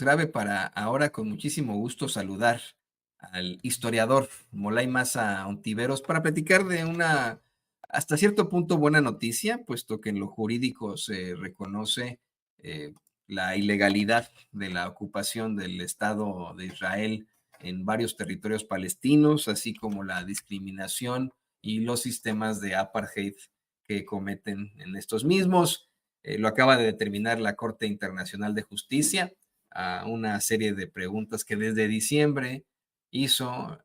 Grave para ahora con muchísimo gusto saludar al historiador Molay Maza Ontiveros para platicar de una, hasta cierto punto, buena noticia, puesto que en lo jurídico se reconoce eh, la ilegalidad de la ocupación del Estado de Israel en varios territorios palestinos, así como la discriminación y los sistemas de apartheid que cometen en estos mismos. Lo acaba de determinar la Corte Internacional de Justicia a una serie de preguntas que desde diciembre hizo,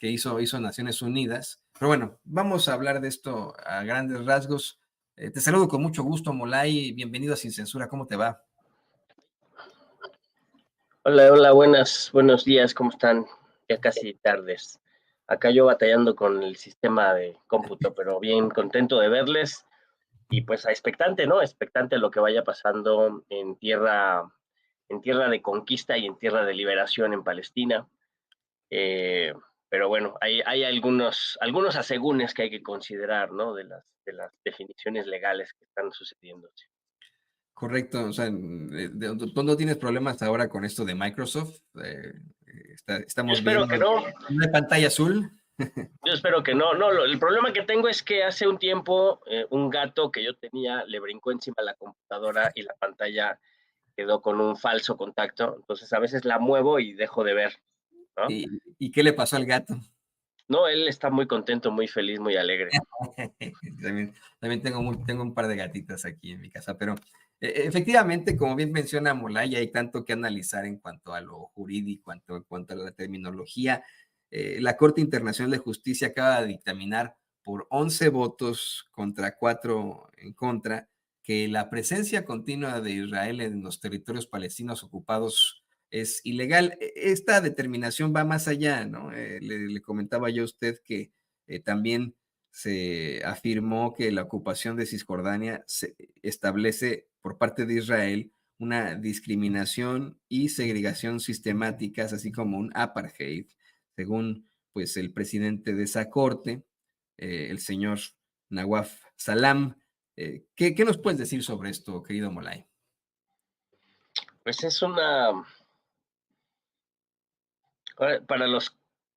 hizo Naciones Unidas. Pero bueno, vamos a hablar de esto a grandes rasgos. Te saludo con mucho gusto, Molay. Bienvenido a Sin Censura. ¿Cómo te va? Hola, hola, buenos días, ¿cómo están? Ya casi tardes. Acá yo batallando con el sistema de cómputo, pero bien contento de verles y pues expectante, ¿no? Expectante lo que vaya pasando en tierra de conquista y en tierra de liberación en Palestina. Eh, pero bueno, hay algunos asegúnes que hay que considerar, ¿no? De las definiciones legales que están sucediendo. Correcto. O sea, ¿tú no tienes problemas ahora con esto de Microsoft? Yo Estamos espero que viendo no. una pantalla azul. Yo espero que no. No, el problema que tengo es que hace un tiempo un gato que yo tenía le brincó encima de la computadora y la pantalla quedó con un falso contacto. Entonces a veces la muevo y dejo de ver, ¿no? ¿Y qué le pasó al gato? No, él está muy contento, muy feliz, muy alegre. También tengo un par de gatitas aquí en mi casa, pero efectivamente, como bien menciona Molaya, hay tanto que analizar en cuanto a lo jurídico, en cuanto a la terminología. La Corte Internacional de Justicia acaba de dictaminar por 11 votos contra 4 en contra que la presencia continua de Israel en los territorios palestinos ocupados es ilegal. Esta determinación va más allá, ¿no? Le comentaba yo a usted que también se afirmó que la ocupación de Cisjordania se establece por parte de Israel una discriminación y segregación sistemáticas, así como un apartheid, según pues el presidente de esa corte, el señor Nawaf Salam. ¿Qué nos puedes decir sobre esto, querido Molay? Pues es para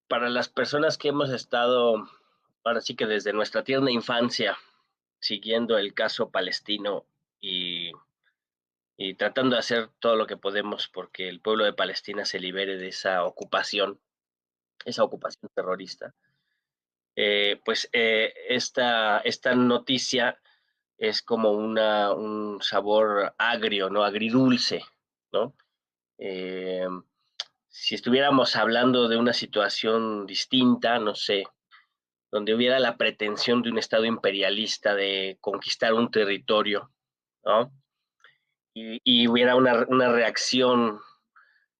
para las personas que hemos estado, ahora sí que desde nuestra tierna infancia, siguiendo el caso palestino y, y tratando de hacer todo lo que podemos porque el pueblo de Palestina se libere de esa ocupación terrorista. Esta noticia es como un sabor agrio, ¿no? Agridulce, ¿no? Eh, si estuviéramos hablando de una situación distinta, no sé, donde hubiera la pretensión de un Estado imperialista de conquistar un territorio, ¿no? Y hubiera una reacción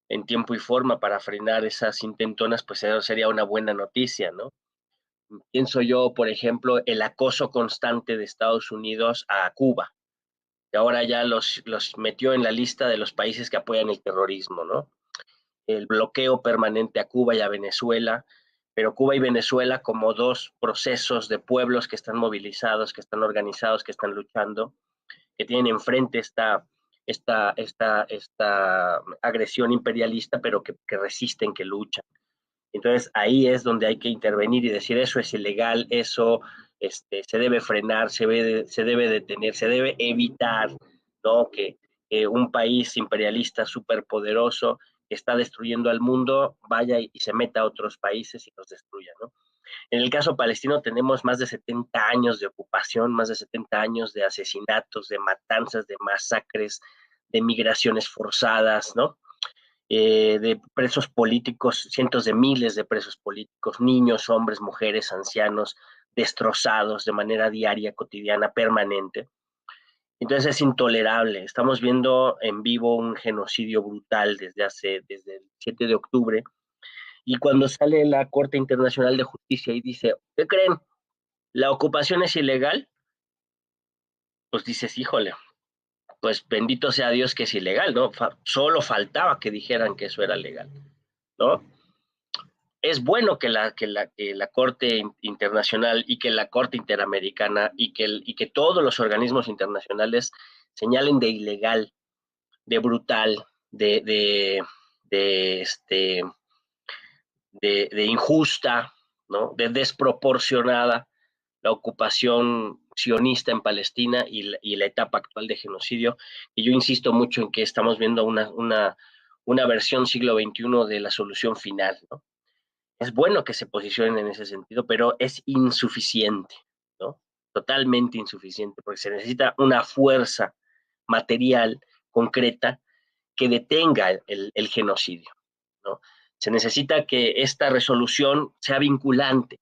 en tiempo y forma para frenar esas intentonas, pues eso sería una buena noticia, ¿no? Pienso yo, por ejemplo, el acoso constante de Estados Unidos a Cuba, que ahora ya los metió en la lista de los países que apoyan el terrorismo, ¿no? El bloqueo permanente a Cuba y a Venezuela, pero Cuba y Venezuela como dos procesos de pueblos que están movilizados, que están organizados, que están luchando, que tienen enfrente esta agresión imperialista, pero que resisten, que luchan. Entonces ahí es donde hay que intervenir y decir eso es ilegal, eso se debe frenar, se debe detener, se debe evitar, ¿no? Que un país imperialista superpoderoso que está destruyendo al mundo vaya y se meta a otros países y los destruya, ¿no? En el caso palestino tenemos más de 70 años de ocupación, más de 70 años de asesinatos, de matanzas, de masacres, de migraciones forzadas, ¿no? De presos políticos, cientos de miles de presos políticos, niños, hombres, mujeres, ancianos, destrozados de manera diaria, cotidiana, permanente. Entonces es intolerable. Estamos viendo en vivo un genocidio brutal desde el 7 de octubre. Y cuando sale la Corte Internacional de Justicia y dice, ¿qué creen? La ocupación es ilegal, pues dices, híjole, pues bendito sea Dios que es ilegal, ¿no? Solo faltaba que dijeran que eso era legal, ¿no? Es bueno que la Corte Internacional y que la Corte Interamericana y que todos los organismos internacionales señalen de ilegal, de brutal, de, de, de, este, de injusta, ¿no? De desproporcionada la ocupación sionista en Palestina y la etapa actual de genocidio. Y yo insisto mucho en que estamos viendo una versión siglo XXI de la solución final, ¿no? Es bueno que se posicionen en ese sentido, pero es insuficiente, ¿no? Totalmente insuficiente, porque se necesita una fuerza material concreta que detenga el genocidio, ¿no? Se necesita que esta resolución sea vinculante,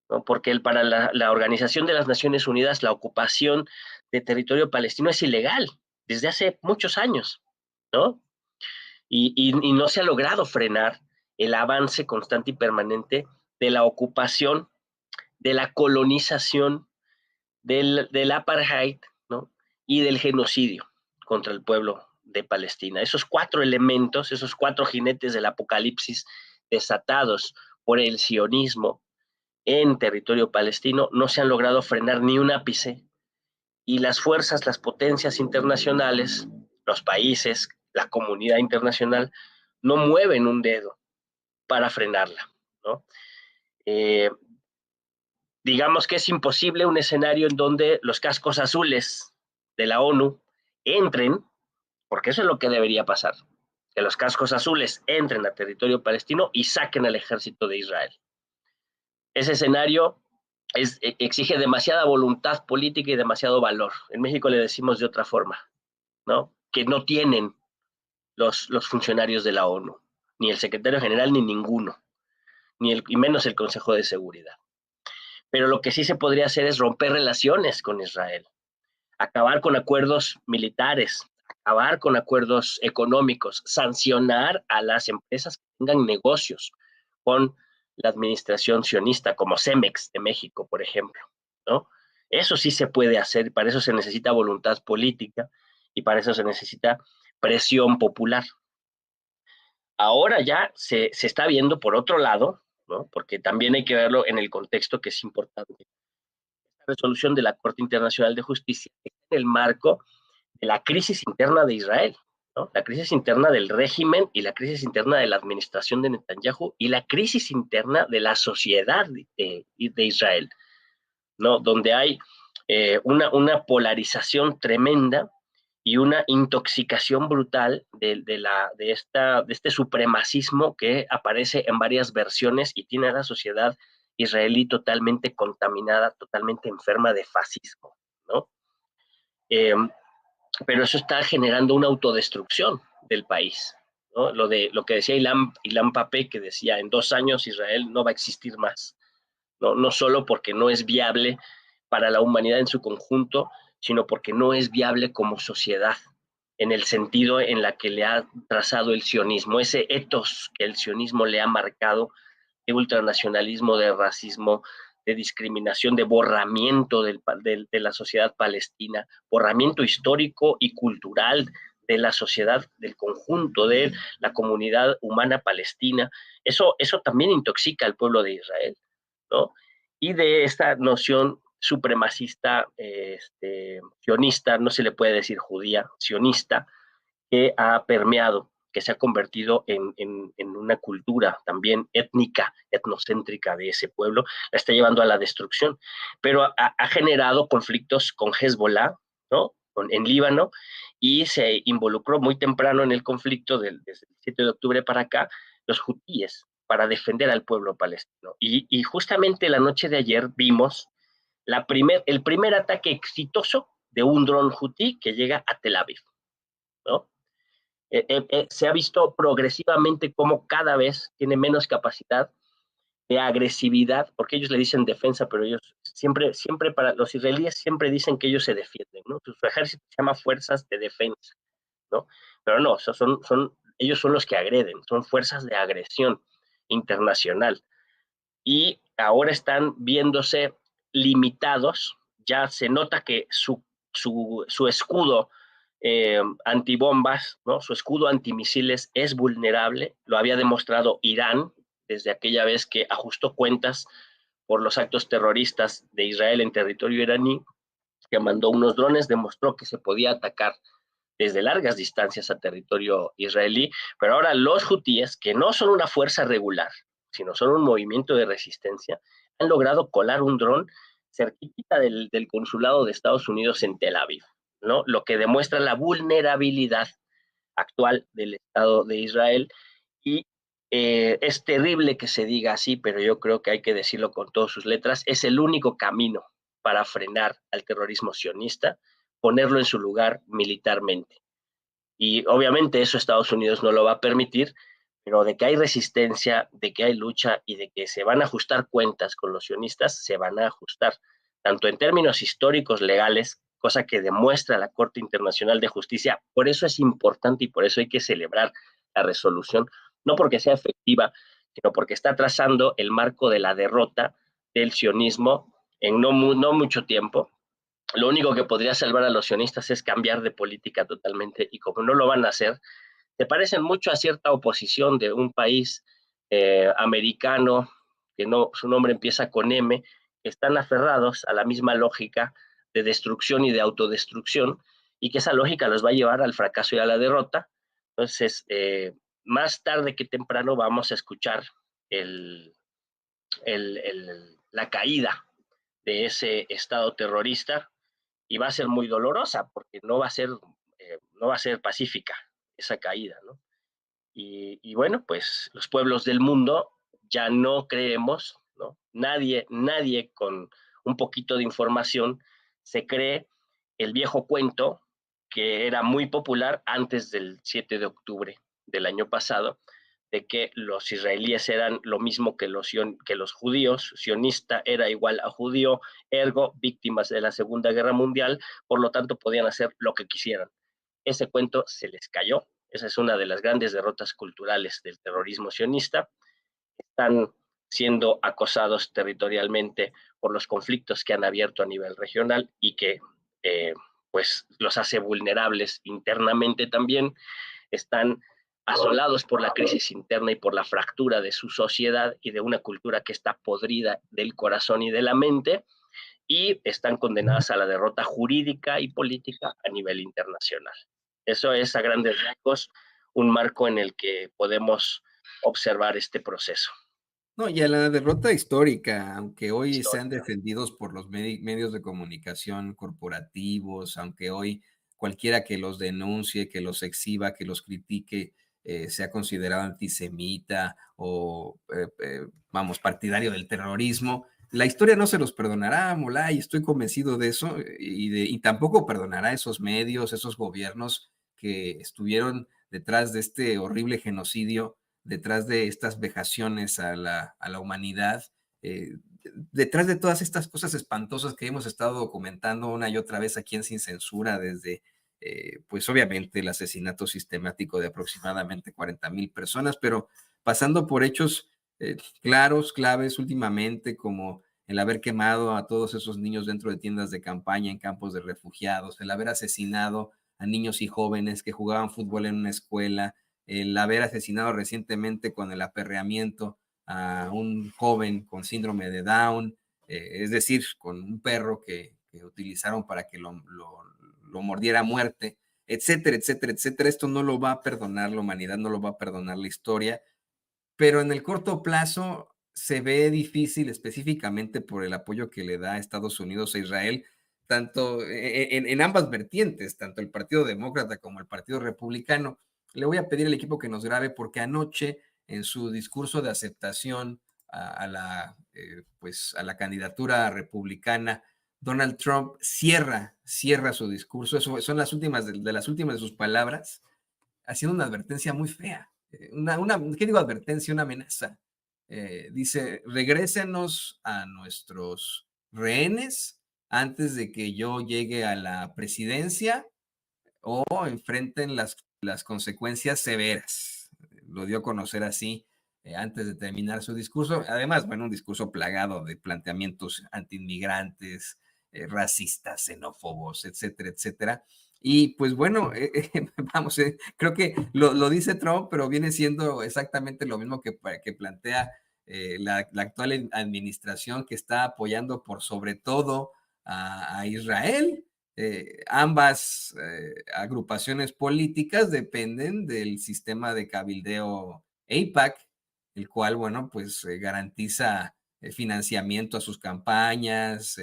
¿no? Porque para la Organización de las Naciones Unidas la ocupación de territorio palestino es ilegal desde hace muchos años, ¿no? Y no se ha logrado frenar el avance constante y permanente de la ocupación, de la colonización, del apartheid, ¿no? Y del genocidio contra el pueblo de Palestina. Esos 4 elementos, esos 4 jinetes del apocalipsis desatados por el sionismo en territorio palestino no se han logrado frenar ni un ápice, y las fuerzas, las potencias internacionales, los países, la comunidad internacional, no mueven un dedo para frenarla, ¿no? Eh, digamos que es imposible un escenario en donde los cascos azules de la ONU entren, porque eso es lo que debería pasar, que los cascos azules entren a territorio palestino y saquen al ejército de Israel. Ese escenario exige demasiada voluntad política y demasiado valor. En México le decimos de otra forma, ¿no? Que no tienen los funcionarios de la ONU, ni el secretario general, ni ninguno, y menos el Consejo de Seguridad. Pero lo que sí se podría hacer es romper relaciones con Israel, acabar con acuerdos militares, acabar con acuerdos económicos, sancionar a las empresas que tengan negocios con la administración sionista, como Cemex de México, por ejemplo, ¿no? Eso sí se puede hacer, para eso se necesita voluntad política y para eso se necesita presión popular. Ahora ya se está viendo por otro lado, ¿no? Porque también hay que verlo en el contexto que es importante. Esta resolución de la Corte Internacional de Justicia está en el marco de la crisis interna de Israel, ¿no? La crisis interna del régimen y la crisis interna de la administración de Netanyahu y la crisis interna de la sociedad de Israel, ¿no? Donde hay una polarización tremenda y una intoxicación brutal de este supremacismo que aparece en varias versiones y tiene a la sociedad israelí totalmente contaminada, totalmente enferma de fascismo, ¿no? Eh, pero eso está generando una autodestrucción del país, ¿no? Lo que decía Ilan Pappé, que decía, en 2 años Israel no va a existir más, ¿no? No solo porque no es viable para la humanidad en su conjunto, sino porque no es viable como sociedad, en el sentido en la que le ha trazado el sionismo, ese etos que el sionismo le ha marcado, de ultranacionalismo, de racismo, de discriminación, de borramiento de la sociedad palestina, borramiento histórico y cultural de la sociedad, del conjunto de la comunidad humana palestina. Eso también intoxica al pueblo de Israel, ¿no? Y de esta noción supremacista, sionista, no se le puede decir judía, sionista, que ha permeado, que se ha convertido en una cultura también étnica, etnocéntrica de ese pueblo, la está llevando a la destrucción, pero ha generado conflictos con Hezbollah, ¿no? En Líbano, y se involucró muy temprano en el conflicto desde el 7 de octubre para acá, los hutíes, para defender al pueblo palestino. Y justamente la noche de ayer vimos el primer ataque exitoso de un dron hutí que llega a Tel Aviv, ¿no? Se ha visto progresivamente cómo cada vez tiene menos capacidad de agresividad, porque ellos le dicen defensa, pero ellos siempre para los israelíes siempre dicen que ellos se defienden, ¿no? Su ejército se llama fuerzas de defensa, ¿no? Pero no, ellos son los que agreden, son fuerzas de agresión internacional. Y ahora están viéndose limitados, ya se nota que su escudo antibombas, ¿no? Su escudo antimisiles es vulnerable, lo había demostrado Irán desde aquella vez que ajustó cuentas por los actos terroristas de Israel en territorio iraní, que mandó unos drones, demostró que se podía atacar desde largas distancias a territorio israelí, pero ahora los hutíes, que no son una fuerza regular, sino son un movimiento de resistencia, han logrado colar un dron cerquita del consulado de Estados Unidos en Tel Aviv, ¿no? Lo que demuestra la vulnerabilidad actual del Estado de Israel y es terrible que se diga así, pero yo creo que hay que decirlo con todas sus letras, es el único camino para frenar al terrorismo sionista, ponerlo en su lugar militarmente. Y obviamente eso Estados Unidos no lo va a permitir, pero de que hay resistencia, de que hay lucha y de que se van a ajustar cuentas con los sionistas, se van a ajustar, tanto en términos históricos, legales, cosa que demuestra la Corte Internacional de Justicia. Por eso es importante y por eso hay que celebrar la resolución, no porque sea efectiva, sino porque está trazando el marco de la derrota del sionismo en no mucho tiempo. Lo único que podría salvar a los sionistas es cambiar de política totalmente, y como no lo van a hacer, se parecen mucho a cierta oposición de un país americano, que no, su nombre empieza con M, que están aferrados a la misma lógica de destrucción y de autodestrucción, y que esa lógica los va a llevar al fracaso y a la derrota. Entonces, más tarde que temprano vamos a escuchar el, la caída de ese Estado terrorista, y va a ser muy dolorosa porque no va a ser pacífica esa caída, ¿no? Y bueno, pues los pueblos del mundo ya no creemos, ¿no? Nadie con un poquito de información se cree el viejo cuento que era muy popular antes del 7 de octubre del año pasado, de que los israelíes eran lo mismo que los judíos, sionista era igual a judío, ergo víctimas de la Segunda Guerra Mundial, por lo tanto podían hacer lo que quisieran. Ese cuento se les cayó. Esa es una de las grandes derrotas culturales del terrorismo sionista. Están siendo acosados territorialmente por los conflictos que han abierto a nivel regional y que pues los hace vulnerables internamente también. Están asolados por la crisis interna y por la fractura de su sociedad y de una cultura que está podrida del corazón y de la mente, y están condenadas a la derrota jurídica y política a nivel internacional. Eso es a grandes rasgos un marco en el que podemos observar este proceso. No, y a la derrota histórica, aunque hoy sean Histórica. defendidos por los medios de comunicación corporativos, aunque hoy cualquiera que los denuncie, que los exhiba, que los critique, sea considerado antisemita o, vamos, partidario del terrorismo, la historia no se los perdonará, Molay, estoy convencido de eso, y tampoco perdonará a esos medios, esos gobiernos que estuvieron detrás de este horrible genocidio, detrás de estas vejaciones a la humanidad, eh, detrás de todas estas cosas espantosas que hemos estado documentando una y otra vez aquí en Sin Censura, desde, pues obviamente, el asesinato sistemático de aproximadamente 40,000 personas, pero pasando por hechos claros, claves últimamente, como el haber quemado a todos esos niños dentro de tiendas de campaña en campos de refugiados, el haber asesinado a niños y jóvenes que jugaban fútbol en una escuela, el haber asesinado recientemente con el aperreamiento a un joven con síndrome de Down, es decir, con un perro que utilizaron para que lo mordiera a muerte, etcétera, etcétera, etcétera. Esto no lo va a perdonar la humanidad, no lo va a perdonar la historia, pero en el corto plazo se ve difícil, específicamente por el apoyo que le da Estados Unidos a Israel, tanto en ambas vertientes, tanto el Partido Demócrata como el Partido Republicano. Le voy a pedir al equipo que nos grabe porque anoche en su discurso de aceptación pues a la candidatura republicana, Donald Trump cierra su discurso, eso son las últimas de las últimas de sus palabras, haciendo una advertencia muy fea. ¿Qué digo advertencia? Una amenaza. Dice, regrésenos a nuestros rehenes antes de que yo llegue a la presidencia o enfrenten las consecuencias severas. Lo dio a conocer así antes de terminar su discurso. Además, bueno, un discurso plagado de planteamientos antiinmigrantes, racistas, xenófobos, etcétera, etcétera. Y pues bueno, vamos, creo que lo dice Trump, pero viene siendo exactamente lo mismo que plantea la actual administración, que está apoyando por sobre todo a Israel, ambas agrupaciones políticas dependen del sistema de cabildeo AIPAC, el cual, bueno, pues garantiza financiamiento a sus campañas,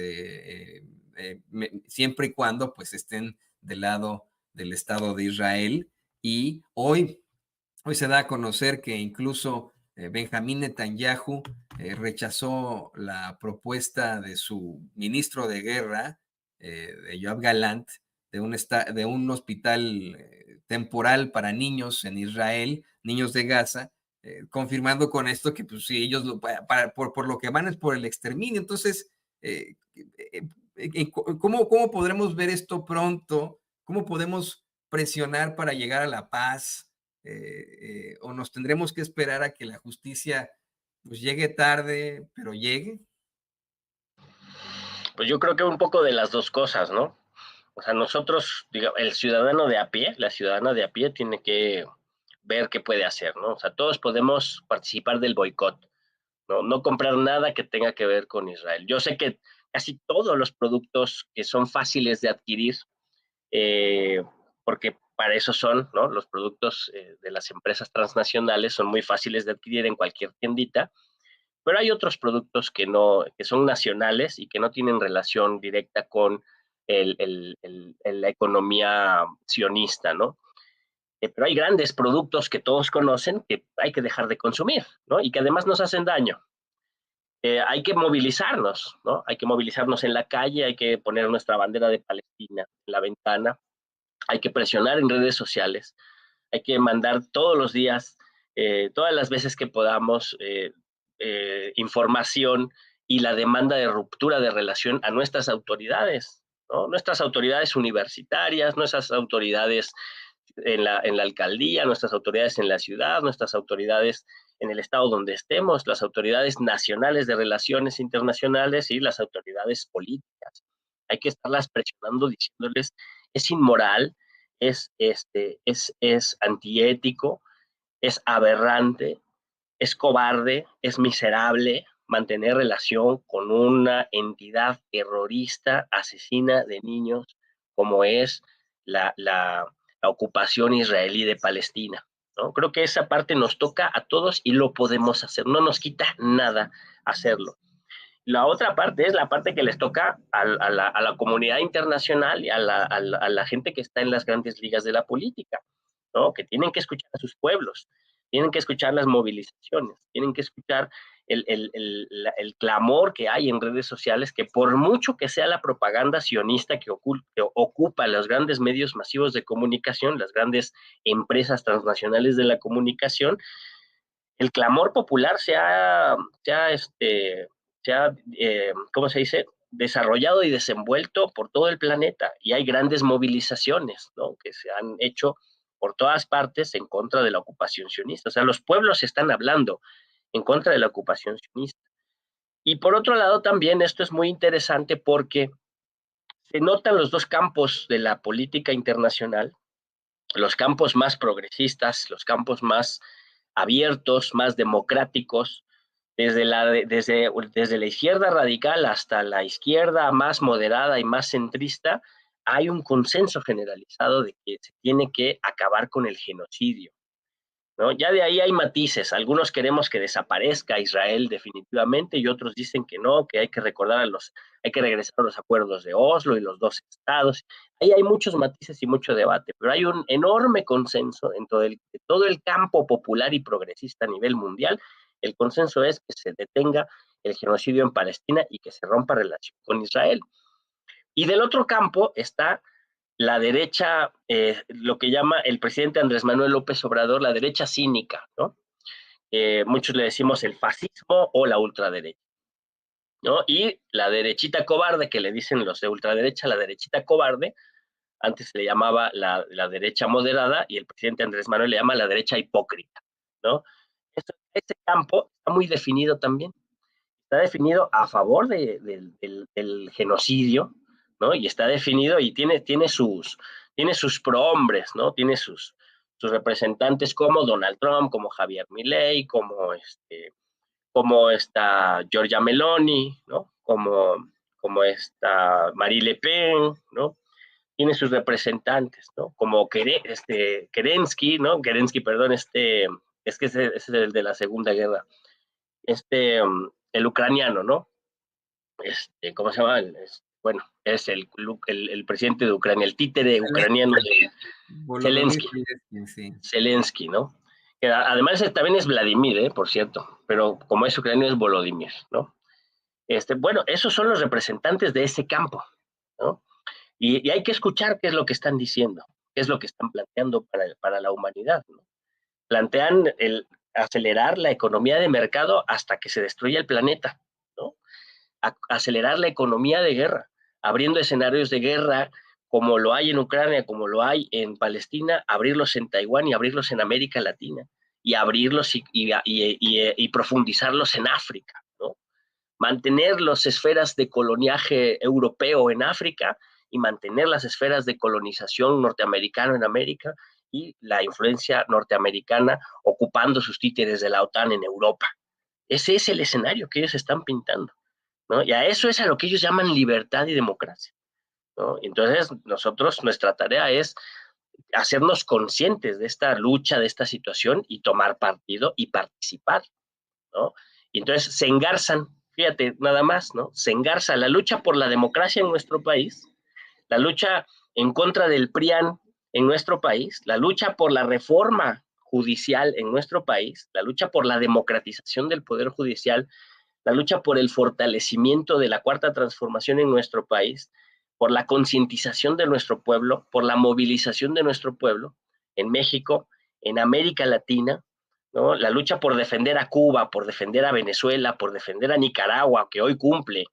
siempre y cuando pues estén del lado del Estado de Israel. Y hoy se da a conocer que incluso Benjamín Netanyahu rechazó la propuesta de su ministro de guerra, de Yoav Galant, de un hospital temporal para niños en Israel, niños de Gaza, confirmando con esto que pues si ellos por lo que van es por el exterminio. Entonces, ¿cómo podremos ver esto pronto? ¿Cómo podemos presionar para llegar a la paz? O nos tendremos que esperar a que la justicia pues llegue tarde, pero llegue. Pues yo creo que un poco de las dos cosas, ¿no? O sea, nosotros, digamos, el ciudadano de a pie, la ciudadana de a pie tiene que ver qué puede hacer, ¿no? O sea, todos podemos participar del boicot, ¿no? No comprar nada que tenga que ver con Israel. Yo sé que casi todos los productos que son fáciles de adquirir, eh, porque para eso son, ¿no? Los productos de las empresas transnacionales son muy fáciles de adquirir en cualquier tiendita, pero hay otros productos que no, que son nacionales y que no tienen relación directa con la economía sionista, ¿no? Pero hay grandes productos que todos conocen que hay que dejar de consumir, ¿no? Y que además nos hacen daño. Hay que movilizarnos, ¿no? Hay que movilizarnos en la calle, hay que poner nuestra bandera de Palestina en la ventana, hay que presionar en redes sociales, hay que mandar todos los días, todas las veces que podamos, información y la demanda de ruptura de relación a nuestras autoridades, ¿no? Nuestras autoridades universitarias, nuestras autoridades en la alcaldía, nuestras autoridades en la ciudad, nuestras autoridades en el estado donde estemos, las autoridades nacionales de relaciones internacionales y las autoridades políticas. Hay que estarlas presionando diciéndoles es inmoral, es antiético, es aberrante, es cobarde, es miserable mantener relación con una entidad terrorista, asesina de niños, como es la ocupación israelí de Palestina, ¿no? Creo que esa parte nos toca a todos y lo podemos hacer, no nos quita nada hacerlo. La otra parte es la parte que les toca a la comunidad internacional y a la gente que está en las grandes ligas de la política, ¿no? Que tienen que escuchar a sus pueblos, tienen que escuchar las movilizaciones, tienen que escuchar el clamor que hay en redes sociales, que por mucho que sea la propaganda sionista que ocupa los grandes medios masivos de comunicación, las grandes empresas transnacionales de la comunicación, el clamor popular ¿cómo se dice? Desarrollado y desenvuelto por todo el planeta. Y hay grandes movilizaciones, ¿no? Que se han hecho por todas partes en contra de la ocupación sionista. O sea, los pueblos están hablando en contra de la ocupación sionista. Y por otro lado, también esto es muy interesante porque se notan los dos campos de la política internacional, los campos más progresistas, los campos más abiertos, más democráticos, desde la izquierda radical hasta la izquierda más moderada y más centrista, hay un consenso generalizado de que se tiene que acabar con el genocidio, ¿no? Ya de ahí hay matices. Algunos queremos que desaparezca Israel definitivamente y otros dicen que no, que hay que hay que regresar a los acuerdos de Oslo y los dos estados. Ahí hay muchos matices y mucho debate, pero hay un enorme consenso en todo el campo popular y progresista a nivel mundial. El consenso es que se detenga el genocidio en Palestina y que se rompa relación con Israel. Y del otro campo está la derecha, lo que llama el presidente Andrés Manuel López Obrador, la derecha cínica, ¿no? Muchos le decimos el fascismo o la ultraderecha, ¿no? Y la derechita cobarde, que le dicen los de ultraderecha, la derechita cobarde, antes se le llamaba la derecha moderada y el presidente Andrés Manuel le llama la derecha hipócrita, ¿no? Este campo está muy definido también, está definido a favor del genocidio, ¿no? Y está definido y tiene sus prohombres, ¿no? Tiene sus representantes como Donald Trump, como Javier Milei, como esta Giorgia Meloni, ¿no? Como esta Marie Le Pen, ¿no? tiene sus representantes, ¿no? Como Kerensky, ¿no? Kerensky, perdón, es que ese es el de la Segunda Guerra, el ucraniano, ¿no? ¿Cómo se llama? Bueno, es el presidente de Ucrania, el títere ucraniano de Volodymyr Zelensky, Zelensky, sí. Zelensky, ¿no? Que además también es Vladimir, por cierto, pero como es ucraniano es Volodymyr, ¿no? Bueno, esos son los representantes de ese campo, ¿no? Y hay que escuchar qué es lo que están diciendo, qué es lo que están planteando para la humanidad, ¿no? Plantean el acelerar la economía de mercado hasta que se destruya el planeta, ¿no? Acelerar la economía de guerra, abriendo escenarios de guerra como lo hay en Ucrania, como lo hay en Palestina, abrirlos en Taiwán y abrirlos en América Latina, y abrirlos y profundizarlos en África, ¿no? Mantener las esferas de coloniaje europeo en África y mantener las esferas de colonización norteamericana en América y la influencia norteamericana ocupando sus títeres de la OTAN en Europa. Ese es el escenario que ellos están pintando, ¿no? Y a eso es a lo que ellos llaman libertad y democracia, ¿no? Entonces, nosotros, nuestra tarea es hacernos conscientes de esta lucha, de esta situación y tomar partido y participar, ¿no? Y entonces se engarzan, fíjate, nada más, ¿no? Se engarza la lucha por la democracia en nuestro país, la lucha en contra del PRIAN en nuestro país, la lucha por la reforma judicial en nuestro país, la lucha por la democratización del poder judicial, la lucha por el fortalecimiento de la cuarta transformación en nuestro país, por la concientización de nuestro pueblo, por la movilización de nuestro pueblo en México, en América Latina, ¿no? La lucha por defender a Cuba, por defender a Venezuela, por defender a Nicaragua, que hoy cumple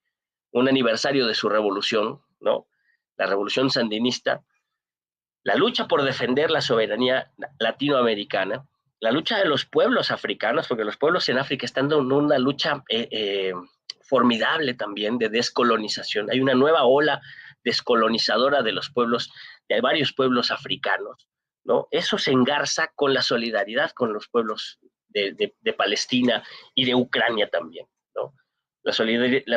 un aniversario de su revolución, ¿no? La revolución sandinista, la lucha por defender la soberanía latinoamericana, la lucha de los pueblos africanos, porque los pueblos en África están en una lucha formidable también de descolonización. Hay una nueva ola descolonizadora de los pueblos, de varios pueblos africanos, ¿no? Eso se engarza con la solidaridad con los pueblos de Palestina y de Ucrania también, ¿no? La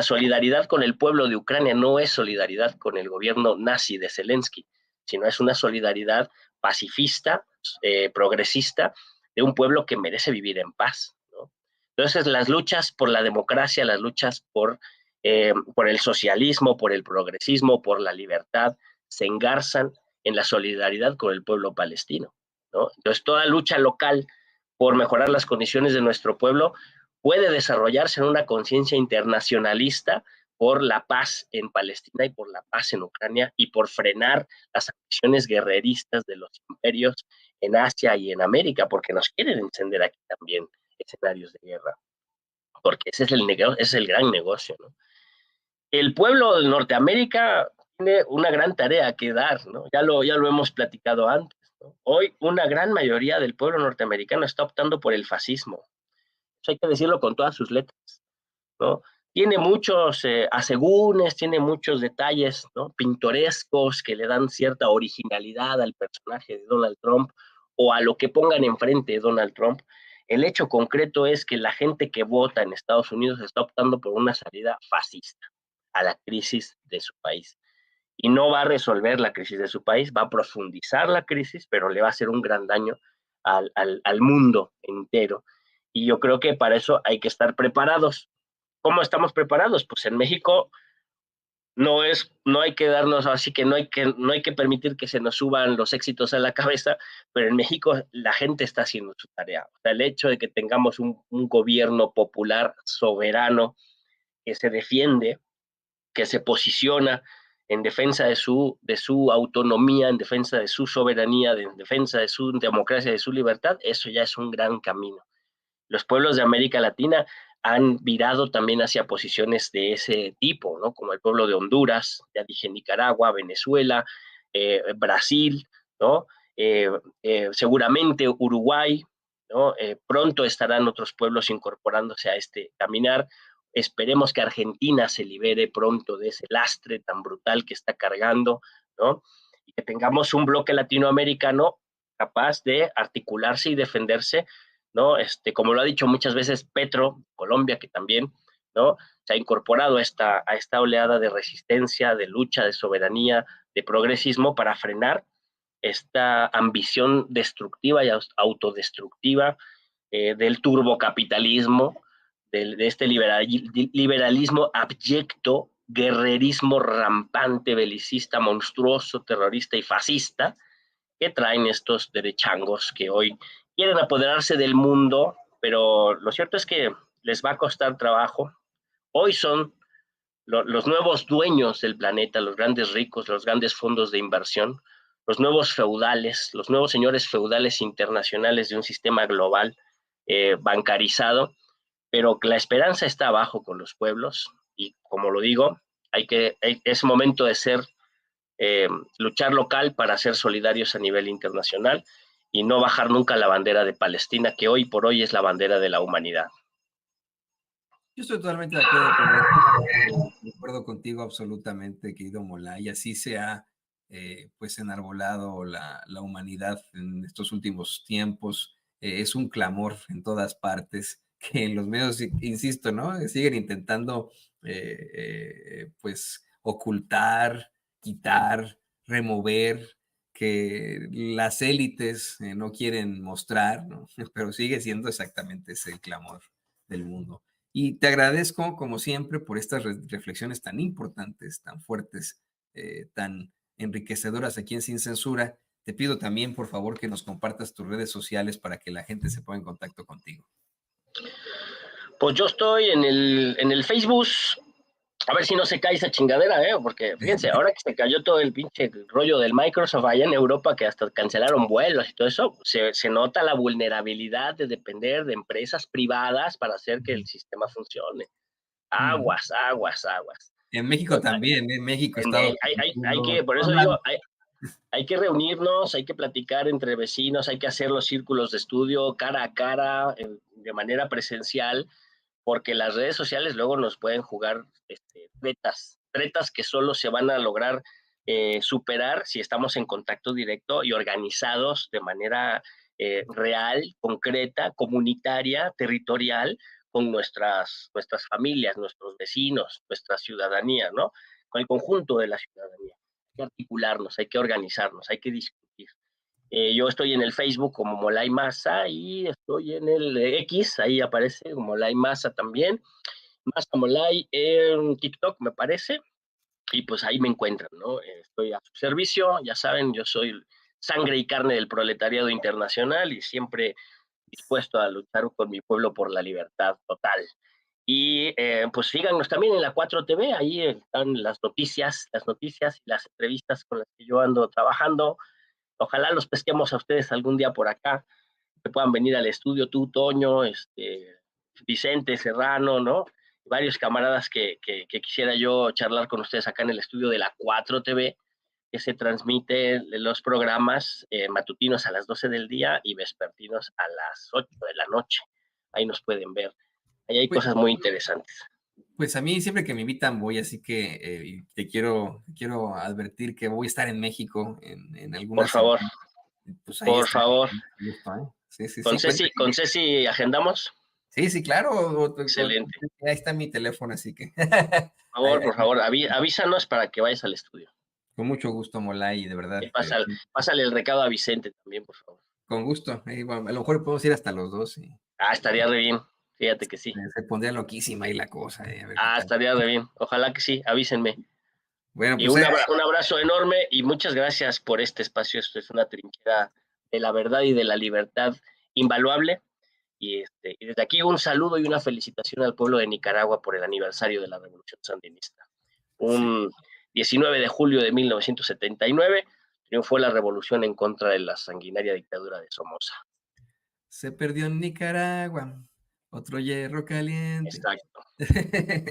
solidaridad con el pueblo de Ucrania no es solidaridad con el gobierno nazi de Zelensky, sino es una solidaridad pacifista, progresista, de un pueblo que merece vivir en paz, ¿no? Entonces, las luchas por la democracia, las luchas por el socialismo, por el progresismo, por la libertad, se engarzan en la solidaridad con el pueblo palestino, ¿no? Entonces, toda lucha local por mejorar las condiciones de nuestro pueblo puede desarrollarse en una conciencia internacionalista por la paz en Palestina y por la paz en Ucrania y por frenar las acciones guerreristas de los imperios en Asia y en América, porque nos quieren encender aquí también escenarios de guerra, porque ese es el gran negocio, ¿no? El pueblo de Norteamérica tiene una gran tarea que dar, ¿no? Ya lo hemos platicado antes, ¿no? Hoy una gran mayoría del pueblo norteamericano está optando por el fascismo. Eso hay que decirlo con todas sus letras, ¿no? Tiene muchos asegúnes, tiene muchos detalles, ¿no? Pintorescos que le dan cierta originalidad al personaje de Donald Trump o a lo que pongan enfrente de Donald Trump. El hecho concreto es que la gente que vota en Estados Unidos está optando por una salida fascista a la crisis de su país. Y no va a resolver la crisis de su país, va a profundizar la crisis, pero le va a hacer un gran daño al mundo entero. Y yo creo que para eso hay que estar preparados. ¿Cómo estamos preparados? Pues en México no hay que darnos, así que no hay que permitir que se nos suban los éxitos a la cabeza, pero en México la gente está haciendo su tarea. O sea, el hecho de que tengamos un gobierno popular, soberano, que se defiende, que se posiciona en defensa de su autonomía, en defensa de su soberanía, en defensa de su democracia, de su libertad, eso ya es un gran camino. Los pueblos de América Latina han virado también hacia posiciones de ese tipo, ¿no? Como el pueblo de Honduras, ya dije Nicaragua, Venezuela, Brasil, ¿no? Seguramente Uruguay, ¿no? Pronto estarán otros pueblos incorporándose a este caminar. Esperemos que Argentina se libere pronto de ese lastre tan brutal que está cargando, ¿no? Y que tengamos un bloque latinoamericano capaz de articularse y defenderse, ¿no? Como lo ha dicho muchas veces Petro, Colombia, que también ¿no? Se ha incorporado a esta oleada de resistencia, de lucha, de soberanía, de progresismo para frenar esta ambición destructiva y autodestructiva del turbocapitalismo, de este liberalismo abyecto, guerrerismo rampante, belicista, monstruoso, terrorista y fascista que traen estos derechangos que hoy quieren apoderarse del mundo, pero lo cierto es que les va a costar trabajo. Hoy son los nuevos dueños del planeta, los grandes ricos, los grandes fondos de inversión, los nuevos feudales, los nuevos señores feudales internacionales de un sistema global bancarizado, pero que la esperanza está abajo con los pueblos y como lo digo, es momento de luchar local para ser solidarios a nivel internacional y no bajar nunca la bandera de Palestina, que hoy por hoy es la bandera de la humanidad. Yo estoy totalmente de acuerdo con eso, de acuerdo contigo absolutamente, querido Mola, y así se ha pues enarbolado la humanidad en estos últimos tiempos. Es un clamor en todas partes que en los medios, insisto, ¿no? Siguen intentando pues ocultar, quitar, remover, que las élites no quieren mostrar, ¿no? Pero sigue siendo exactamente ese el clamor del mundo. Y te agradezco, como siempre, por estas reflexiones tan importantes, tan fuertes, tan enriquecedoras aquí en Sin Censura. Te pido también, por favor, que nos compartas tus redes sociales para que la gente se ponga en contacto contigo. Pues yo estoy en el Facebook, a ver si no se cae esa chingadera, porque fíjense, ahora que se cayó todo el pinche rollo del Microsoft allá en Europa, que hasta cancelaron vuelos y todo eso, se nota la vulnerabilidad de depender de empresas privadas para hacer que el sistema funcione. Aguas, aguas, aguas. En México también, en México, Estados Hay que, Unidos. por eso digo, hay que reunirnos, hay que platicar entre vecinos, hay que hacer los círculos de estudio cara a cara, de manera presencial, porque las redes sociales luego nos pueden jugar tretas que solo se van a lograr superar si estamos en contacto directo y organizados de manera real, concreta, comunitaria, territorial, con nuestras familias, nuestros vecinos, nuestra ciudadanía, ¿no? Con el conjunto de la ciudadanía. Hay que articularnos, hay que organizarnos, hay que discutir. Yo estoy en el Facebook como Molay Masa y estoy en el X, ahí aparece como Molay Masa también. Masa Molay en TikTok, me parece. Y pues ahí me encuentran, ¿no? Estoy a su servicio, ya saben, yo soy sangre y carne del proletariado internacional y siempre dispuesto a luchar con mi pueblo por la libertad total. Y pues síganos también en la 4TV, ahí están las noticias y las entrevistas con las que yo ando trabajando. Ojalá los pesquemos a ustedes algún día por acá, que puedan venir al estudio, tú, Toño, Vicente Serrano, ¿no? Varios camaradas que quisiera yo charlar con ustedes acá en el estudio de la 4TV, que se transmite los programas matutinos a las 12 del día y vespertinos a las 8 de la noche. Ahí nos pueden ver. Ahí hay Pues, cosas muy interesantes. pues a mí siempre que me invitan voy, así que quiero advertir que voy a estar en México en Por algunas favor, semanas. Pues ahí por está. favor. Gusto, ¿eh? Sí, sí, sí, cuéntame. Con Ceci agendamos. Sí, sí, claro. Excelente. Ahí está mi teléfono, así que Por favor, avísanos para que vayas al estudio. con mucho gusto, Molay, de verdad. Pásale el recado a Vicente también, por favor. Con gusto. Bueno, a lo mejor podemos ir hasta los dos. Y Estaría re bien. Fíjate que sí. se pondría loquísima ahí la cosa. A ver qué tal. Estaría re bien. Ojalá que sí. Avísenme. Bueno, Y pues un abrazo enorme y muchas gracias por este espacio. Esto es una trinchera de la verdad y de la libertad invaluable. Y desde aquí un saludo y una felicitación al pueblo de Nicaragua por el aniversario de la Revolución Sandinista. sí. Un 19 de julio de 1979 triunfó la revolución en contra de la sanguinaria dictadura de Somoza. Se perdió en Nicaragua. Otro hierro caliente. Exacto.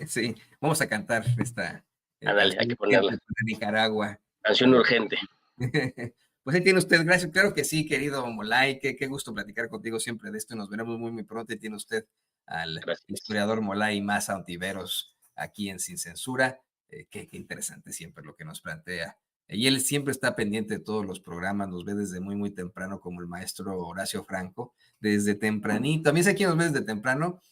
Sí, vamos a cantar esta Ándale, hay canción que urgente ponerla. de Nicaragua. Canción urgente. Pues ahí tiene usted, gracias. Claro que sí, querido Molay, qué gusto platicar contigo siempre de esto. Nos veremos muy pronto. Y tiene usted al Gracias. historiador Molay Masa Ontiveros aquí en Sin Censura. Qué interesante siempre lo que nos plantea. Y él siempre está pendiente de todos los programas, nos ve desde muy temprano, como el maestro Horacio Franco, desde tempranito. A mí sé quién nos ve desde temprano,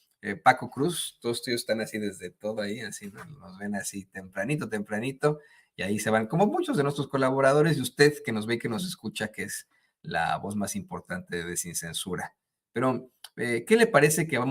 Paco Cruz, todos ellos están así desde todo ahí, así nos ven así tempranito, tempranito, y ahí se van, como muchos de nuestros colaboradores, y usted que nos ve y que nos escucha, que es la voz más importante de Sin Censura. Pero, ¿qué le parece que vamos